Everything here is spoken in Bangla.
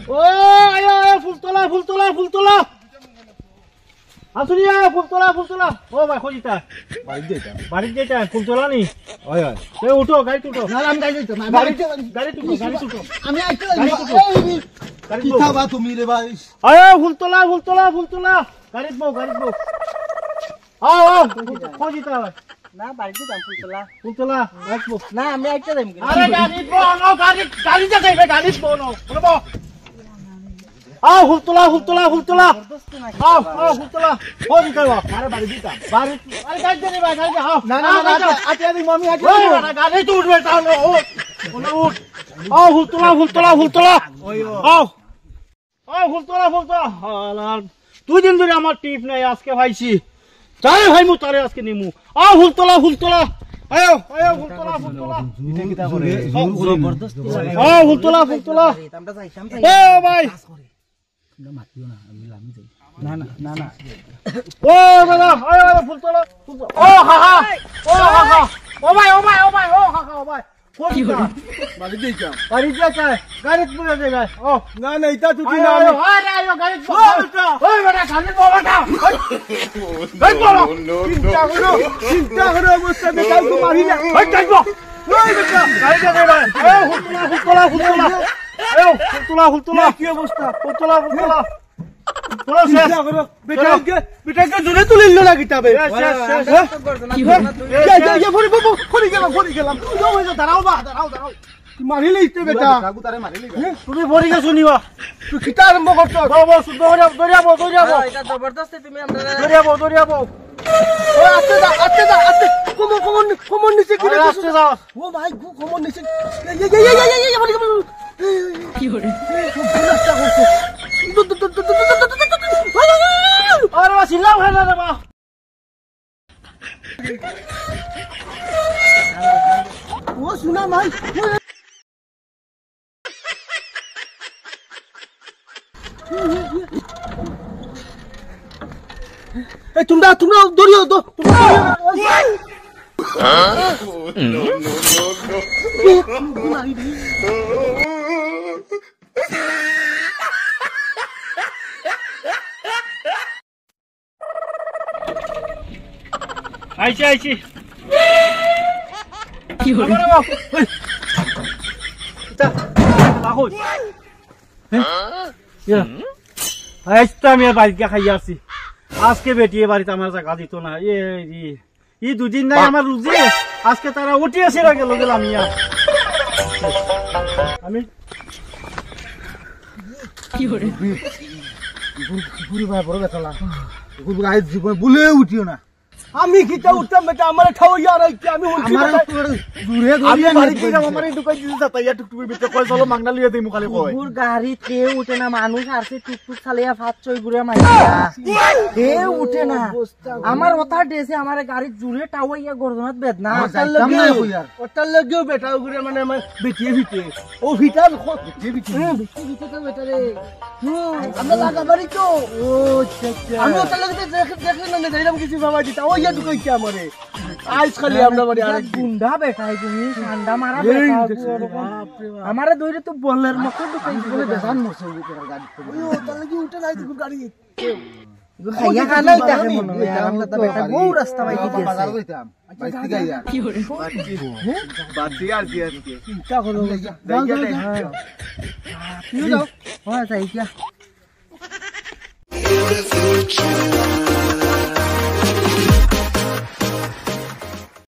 ও আয় ফুলতলা ফুলতলা ফুলতলা আসুন ফুলতলা ফুলতলা ও ভাই খোঁজিতা বাড়ির যেটা ফুলতলা নি উঠো গাড়ি উঠো আমি গাড়ি উঠো আমি তুমি রে ভাই আয় ফুলতলা ফুলতলা ফুলতলা গাড়ি বউ খোঁজিতা না বাড়িতে যাম ফুলতলা ফুলতলা আসবো না আমি একটা যাইম আরে গাড়ি বনো গাড়ি যা যাইবে গাড়ি বনো বলবো ফুলতলা ফুলতলা ফুলতলা ফুলতলা ফোন করো আরে বাড়ি দিতা বাড়ি আরে গাড়ি দে ভাই গাড়ি না না না আতিয়া দি মামি আতিয়া না গাড়ি তো উঠবে তাহলে উঠ ফুলতলা ফুলতলা ফুলতলা ফুলতলা ফুলতলা দুই দিন ধরে আমার টিপ নাই আজকে ভাইছি তাই ভাই মু তারে আজকে নিমু ফুলতলা ফুলতলা আয়ো আয়ো ফুলতলা ফুলতলা এটা কি তা করে জবরদস্ত ফুলতলা ফুলতলা এ ভাই না মাতিও না আমি লামি যাই না না না না ও দাদা আয়ো আয়ো ফুলতলা ও হা হা ও ভাই ও ভাই ও ভাই ও হা হা ভাই কি হলো বাড়ি যাই বাড়ি যাই গাড়ি পুরো জায়গায় ও না না এটা তুই না আরে আয়ো গাড়ি ওই বেটা খালি বলটা ওই বলো চিন্তা করো অবস্থা বেটা তো মারি না ওই যাইবো ওই বেটা গাড়ি যাই ভাই ফুলতলা ফুলতলা আয়ো ফুলতলা ফুলতলা কি অবস্থা ফুলতলা ফুলতলা তোরা শেষ করো বেটাকে জোরে তুলিল না কিতাবে কি ফরি গেলাম দাঁড়াও মারি লইতে বেটা তুমি ফরি গেছো নিবা তুই কিতা আরম্ভ করছো দরিয়াবো এটা জবরদস্তি তুমি আমরা দরিয়াবো ও আস্তে যা কমন নিচে করে আস্তে যা ও ভাই কমন নিচে কি হরে নষ্ট করছে আরে বাবা সিলাম খানা রে বাবা ও শুনা ভাই এই তোমরা দরিও তো আইছি কি হলো এটা বাহুই আমি বাড়িতে খাই আসছি আজকে বেটিয়ে বাড়িতে আমার জায়গা দিত না এই দুদিন নাই আমার রুজি আজকে তারা উঠিয়েছে গেলাম আমি কি করে বড় বেতলা জীবন বলে উঠিও না আমি কিটা উঠতাম বেটা আমারে ঠাওইয়া রাইতে আমি উঠছি দূরে গড়িয়া বাড়িতে যাব আমারে ঢুকাই দিতে যাতাইয়া টুকটুকি ভিতরে কই চলো মাগনা লিয়ে দেই মুখালি কই ওর গাড়ি তে উঠে না মানুষ আরছে টুকটুক চালিয়া ফাত চই ঘুরে মাইয়া তে উঠে না আমার ওটা ডেসে আমারে গাড়ি জুরে টাওইয়া গর্দনাত বেদনা যাইতাম না কইয়ার ওটার লাগেও বেটা ঘুরে মানে বেটিয়ে ভিতে ও ভিটার বেটিয়ে তো বেটা রে আমরা লাগা বাড়ি তো ও আমি ওটার লাগতে দেখলেন না যাইলাম কিছু বাবা দিতা ও ইয়া ঢুকাই কি আমারে আইস খালি আমরা বাড়ি আরে গুন্ডা বেটাই তুমি ঠান্ডা মারা বেটা আমারে দইরে তো বলের মত ঢুকাই বলে দেখান মসল করে গাড়ি ও ওটার লাগি উঠে নাই তো গাড়ি খাইয়া খানাই দেখে মনে হয় আমরা তো বেটা বহু রাস্তা বাইতে গেছে বাজার কইতাম বাইতে গাইয়া কি হরে বাতি আর কি আজকে চিন্তা করো যাও হ্যাঁ যাই কি